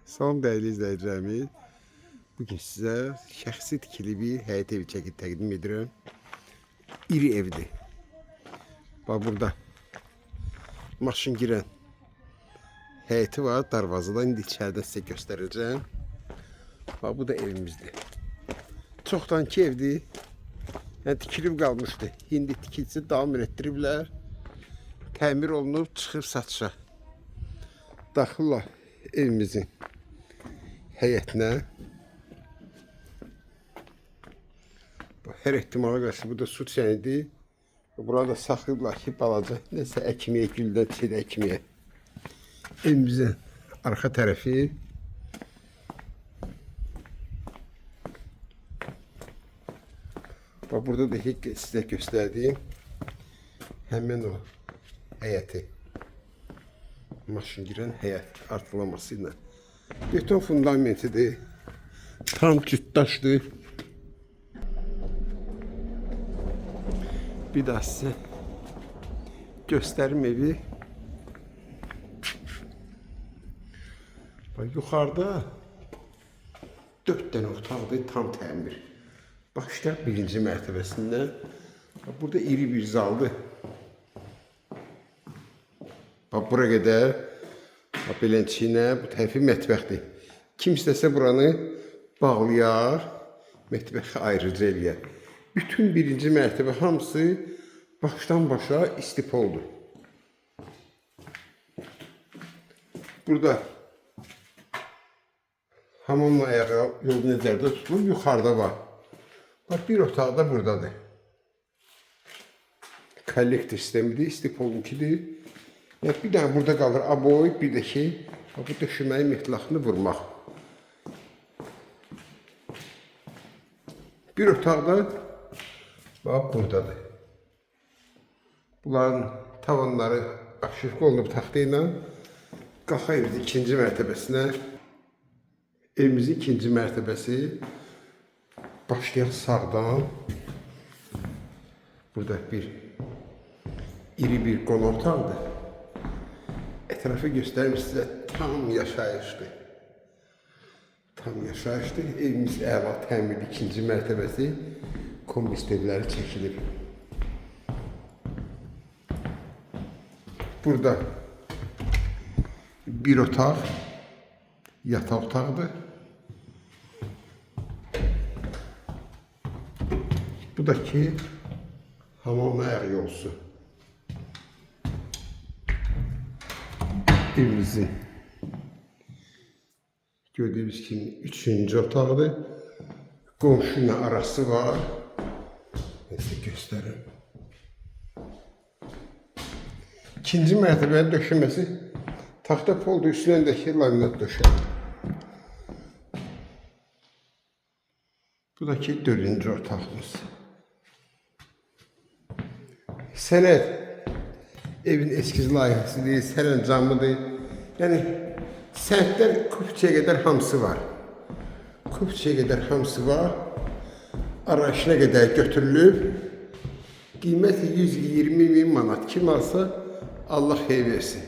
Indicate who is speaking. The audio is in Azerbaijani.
Speaker 1: Salam dəyərli izləyicilərimiz. Bugün sizə şəxsi tikili bir həyət evi çəkib təqdim edirəm. İri evdir. Bax burada maşın girən həyəti var, darvazadan indi içəridən sizə göstərəcəm. Bax bu da evimizdir. Çoxdankı evdir. Yəni tikilib qalmışdı. İndi tikilisi davam etdiriblər. Təmir olunub, çıxıb satışa. Daxilla evimizin həyətinə. Hər ehtimala qarşı bu da su çənidir. Burada saxlayıblar ki, balaca nəsə əkməyə, güldən çilə əkməyə. Evimizin arxa tərəfi. Burada da sizə göstərdiyim həmin o həyəti. Maşın girən həyət artılaması ilə. Beton fundamentidir. Tam cütdaşdır. Bir daha sizə göstərim evi. Yuxarıda 4 dənə otaqdır, tam təmir. Başlayaq birinci mərtəbəsindən. Burada iri bir zaldır. Bura qədər belənciyinə bu tərəfi mətbəxdir. Kim istəsə buranı bağlayar, mətbəxi ayrıca eləyər. Bütün birinci mərtəbə hamısı başdan başa istipoldur. Burada hamamla ayağa yol nəzərdə tutulur, yuxarıda var. Bax, bir otaq da buradadır. Kollektor sistemidir, istipolunkidir. Bir dənə burada qalır aboy, bir də ki, bu döşəməyin metlaqını vurmaq. Bir otaqda bax, buradadır. Bunların tavanları aşırı olunub taxta ilə qalxa evimizin ikinci mərtəbəsinə. Evimizin ikinci mərtəbəsi başlayaq sağdan. Burada iri bir qonaq otaqdır. Ətrafı göstərim sizə, tam yaşayışdır. Tam yaşayışdır. Evimiz əla təmirli ikinci mərtəbəsi kombistevləri çəkilib. Burada bir otaq, yataq otaqdır. Bu da ki, hamam ayaq yolsu. Evimizin gördüğünüz kimi 3-cü otaqdır. Qonşu ilə arası var. Nəsə göstərim. İkinci mərtəbənin döşəməsi taxta poldur, üstündəki laminat döşəmir. Bu da ki 4-cü otağımız. Sənəd evin eskiz layihəsidir, sərəncamıdır. Yəni, sənədlər kupçaya qədər hamısı var. Kupçaya qədər hamısı var. Arayışına qədər götürülüb. Qiyməti 120.000 manat. Kim alsa, Allah xeyir versin.